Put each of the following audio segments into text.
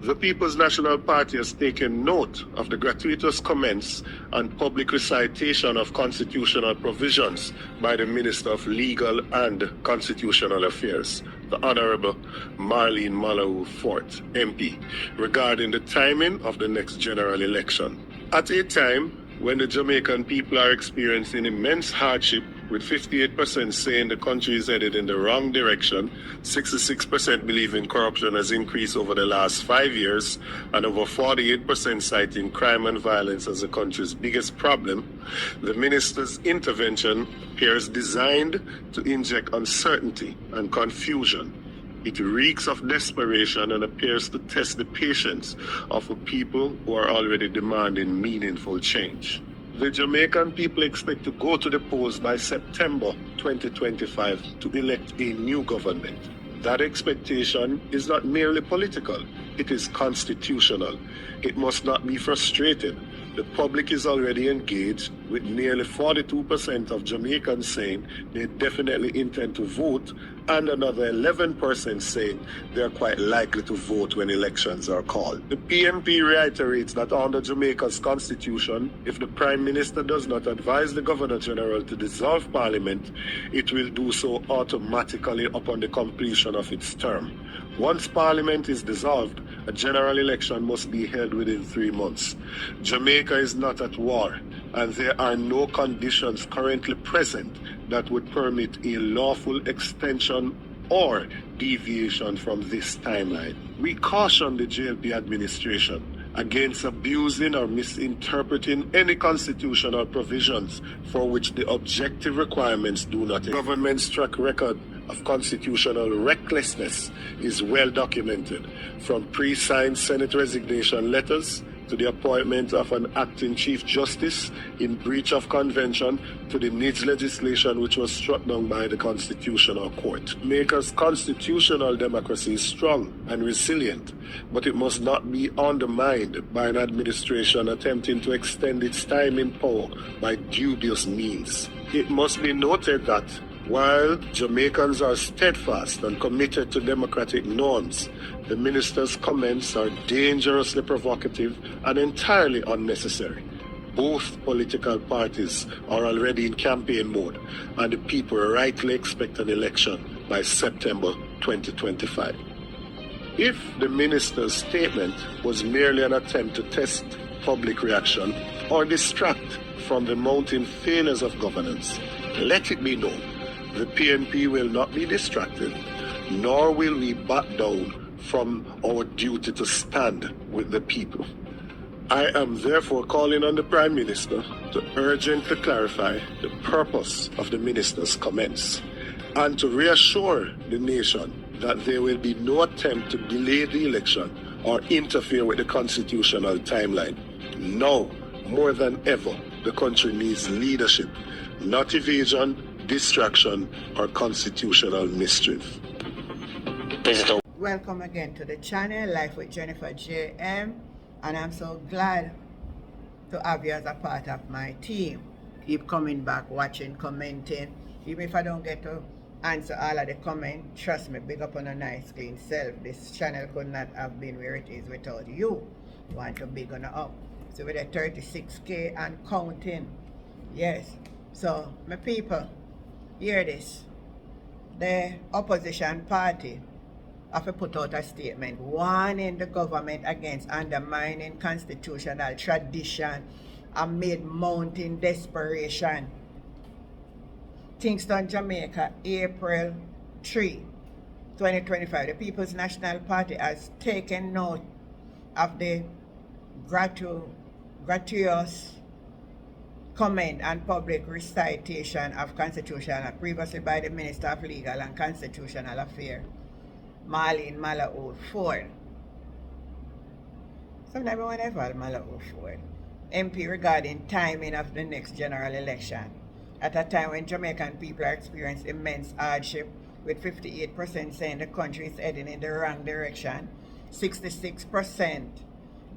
The People's National Party has taken note of the gratuitous comments and public recitation of constitutional provisions by the Minister of Legal and Constitutional Affairs, the Honorable Marlene Malou Fort, MP, regarding the timing of the next general election. At a time when the Jamaican people are experiencing immense hardship, with 58% saying the country is headed in the wrong direction, 66% believing corruption has increased over the last 5 years, and over 48% citing crime and violence as the country's biggest problem, the minister's intervention appears designed to inject uncertainty and confusion. It reeks of desperation and appears to test the patience of a people who are already demanding meaningful change. The Jamaican people expect to go to the polls by September 2025 to elect a new government. That expectation is not merely political, it is constitutional. It must not be frustrated. The public is already engaged, with nearly 42% of Jamaicans saying they definitely intend to vote, and another 11% saying they are quite likely to vote when elections are called. The PNP reiterates that under Jamaica's constitution, if the Prime Minister does not advise the Governor-General to dissolve Parliament, it will do so automatically upon the completion of its term. Once Parliament is dissolved, a general election must be held within 3 months. Jamaica is not at war, and there are no conditions currently present that would permit a lawful extension or deviation from this timeline. We caution the JLP administration against abusing or misinterpreting any constitutional provisions for which the objective requirements do not exist. The government's track record of constitutional recklessness is well documented, from pre-signed Senate resignation letters to the appointment of an acting Chief Justice in breach of convention to the NIDS legislation which was struck down by the Constitutional Court. Jamaica's constitutional democracy is strong and resilient, but it must not be undermined by an administration attempting to extend its time in power by dubious means. It must be noted that while Jamaicans are steadfast and committed to democratic norms, the minister's comments are dangerously provocative and entirely unnecessary. Both political parties are already in campaign mode, and the people rightly expect an election by September 2025. If the minister's statement was merely an attempt to test public reaction or distract from the mounting failures of governance, let it be known the PNP will not be distracted, nor will we back down from our duty to stand with the people. I am therefore calling on the Prime Minister to urgently clarify the purpose of the minister's comments and to reassure the nation that there will be no attempt to delay the election or interfere with the constitutional timeline. Now, more than ever, the country needs leadership, not evasion, distraction, or constitutional mischief. Welcome again to the channel, Life with Jennifer JM, and I'm so glad to have you as a part of my team. Keep coming back, watching, commenting. Even if I don't get to answer all of the comments, trust me, big up on a nice clean self. This channel could not have been where it is without you. Want to big on up. So with a 36K and counting. Yes. So my people, hear this. The opposition party have to put out a statement warning the government against undermining constitutional tradition amid mounting desperation. Kingston, Jamaica, April 3, 2025. The People's National Party has taken note of the gratuitous comment and public recitation of constitutional previously by the Minister of Legal and Constitutional Affairs, Marlene Malou Fort. Sometimes I want to call Malou Fort, MP, regarding timing of the next general election at a time when Jamaican people are experiencing immense hardship, with 58% saying the country is heading in the wrong direction. 66%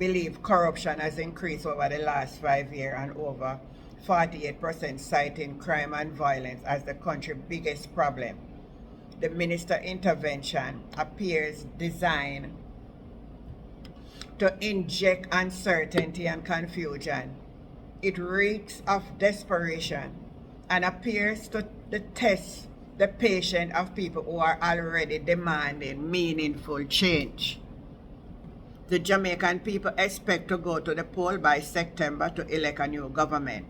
believe corruption has increased over the last 5 years, and over 48% citing crime and violence as the country's biggest problem. The minister's intervention appears designed to inject uncertainty and confusion. It reeks of desperation and appears to test the patience of people who are already demanding meaningful change. The Jamaican people expect to go to the poll by September to elect a new government.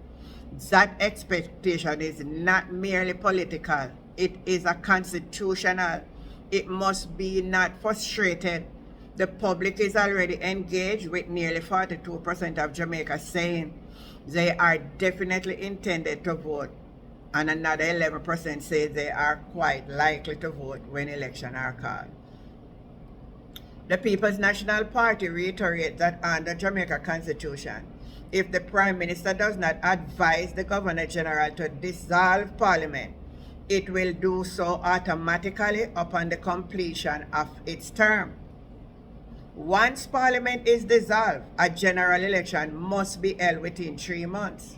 That expectation is not merely political, it is a constitutional. It must be not frustrated. The public is already engaged, with nearly 42% of Jamaica saying they are definitely intended to vote, and another 11% say they are quite likely to vote when elections are called. The People's National Party reiterates that under Jamaica Constitution, if the Prime Minister does not advise the Governor General to dissolve Parliament, it will do so automatically upon the completion of its term. Once Parliament is dissolved, a general election must be held within 3 months.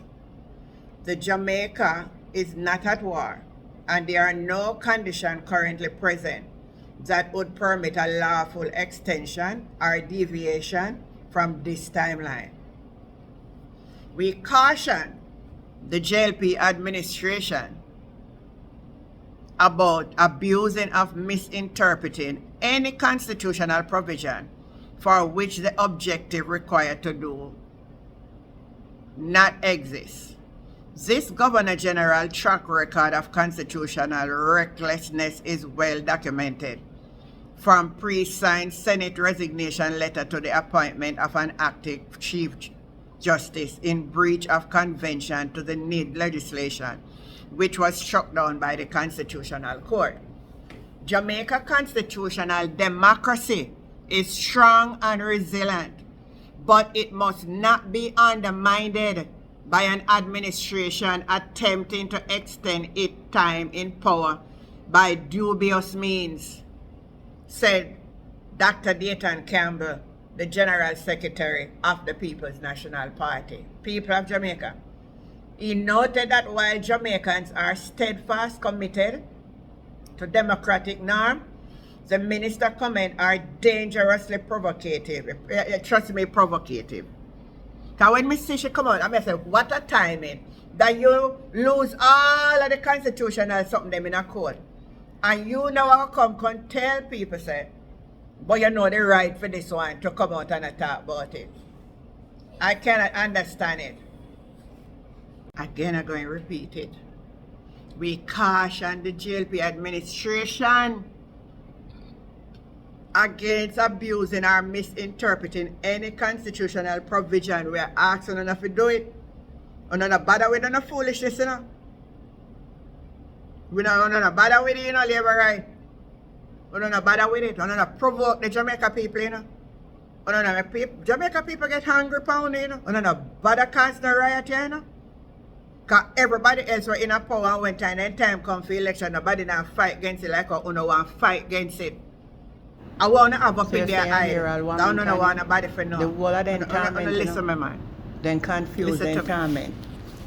The Jamaica is not at war, and there are no conditions currently present that would permit a lawful extension or deviation from this timeline. We caution the JLP administration about abusing or misinterpreting any constitutional provision for which the objective required to do not exists. This Governor General track record of constitutional recklessness is well documented, from pre-signed Senate resignation letter to the appointment of an active Chief Justice in breach of convention to the need legislation, which was struck down by the Constitutional Court. Jamaica constitutional democracy is strong and resilient, but it must not be undermined by an administration attempting to extend its time in power by dubious means, said Dr. Dayton Campbell, the General Secretary of the People's National Party. People of Jamaica. He noted that while Jamaicans are steadfast committed to democratic norm, the minister comments are dangerously provocative. Trust me, provocative. Because when me see she come out, I say, what a timing that you lose all of the constitutional something them in a court. And you now come tell people, say, but you know the right for this one to come out and talk about it. I cannot understand it. Again, I'm going to repeat it. We caution the JLP administration against abusing or misinterpreting any constitutional provision. We are asking them to do it. We don't bother with no foolishness, you know. We don't bother with it, you know, labor right. We don't bother with it. We don't provoke the Jamaica people, you know. We don't Jamaica people get hungry pound, you know. We don't bother cause the riot, you know. Because everybody else were in a power, and when time come for election, nobody now fight against it like we want to fight against it. I want to have up in their eye. I don't want nobody for no. The whole of them torment, listen, my man. Then confuse them torment.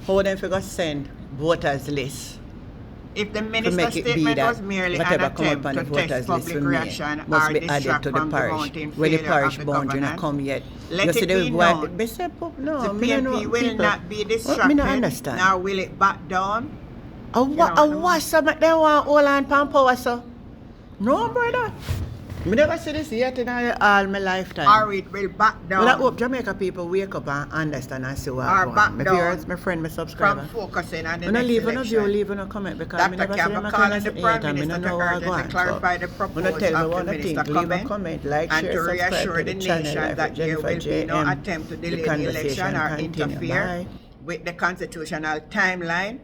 How them figure send voters list? If the minister's statement was merely an attempt to test public reaction or distract from the mounting failure of the governance, let it be known the PNP will not be distracted, nor will it back down. What some of them want all on power, so? No, brother. I never see this yet in all my lifetime. Or it will back down. But I hope Jamaica people wake up and understand and see what I'm going. My parents, my friend, my subscriber. From focusing on the next election. Leave a comment because I never see them calling the Prime Minister to urge to clarify the proposal of the Minister comment, like, and share, to reassure the the channel, nation that there will be no attempt to delay the election or interfere with the constitutional timeline.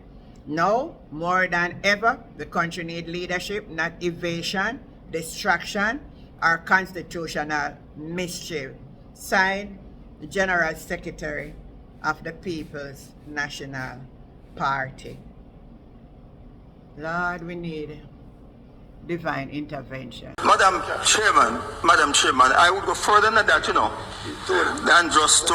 Now, more than ever, the country needs leadership, not evasion, distraction, or constitutional mischief. Signed, the General Secretary of the People's National Party. Lord, we need divine intervention. Madam Chairman, I would go further than that, you know, than just to...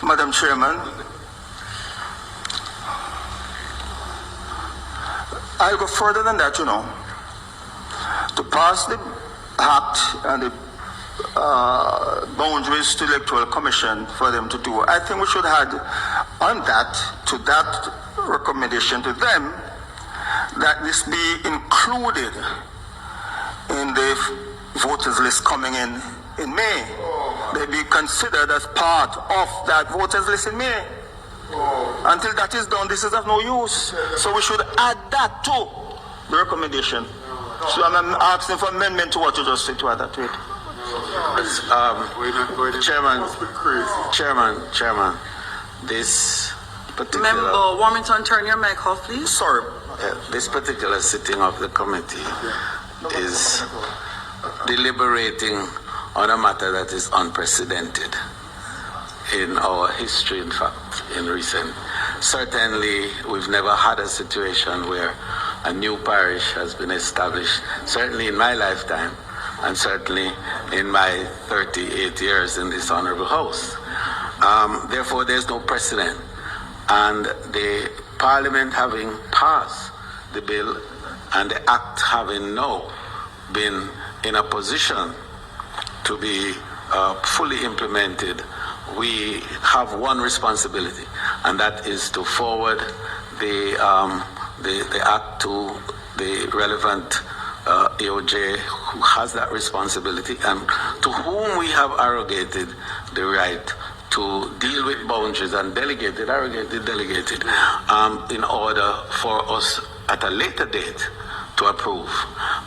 Madam Chairman, I'll go further than that, you know, to pass the act and the boundaries to Electoral Commission for them to do. I think we should add on that, to that recommendation to them, that this be included in the voters list coming in May. They be considered as part of that voters list in May. Until that is done, this is of no use. So we should add that to the recommendation. So I'm asking for amendment to what you just said to add that to it. Chairman, this particular... Member Warmington, turn your mic off, please. Sorry. This particular sitting of the committee is deliberating on a matter that is unprecedented in our history, in fact, in recent. Certainly, we've never had a situation where a new parish has been established, certainly in my lifetime, and certainly in my 38 years in this honorable house. Therefore, there's no precedent. And the Parliament having passed the bill and the Act having now been in a position to be fully implemented, we have one responsibility, and that is to forward the Act to the relevant AOJ who has that responsibility and to whom we have arrogated the right to deal with boundaries and delegated in order for us at a later date to approve.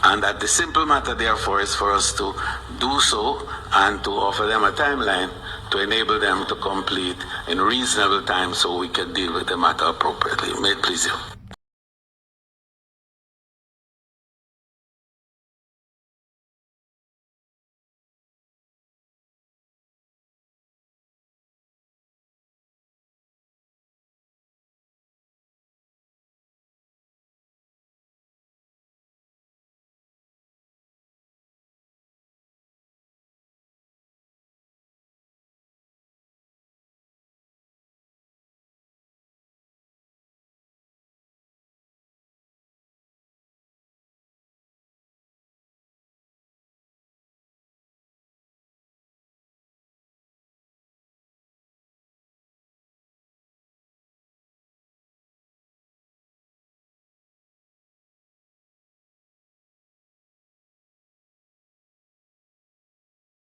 And that the simple matter therefore is for us to do so and to offer them a timeline to enable them to complete in reasonable time so we can deal with the matter appropriately. May it please you.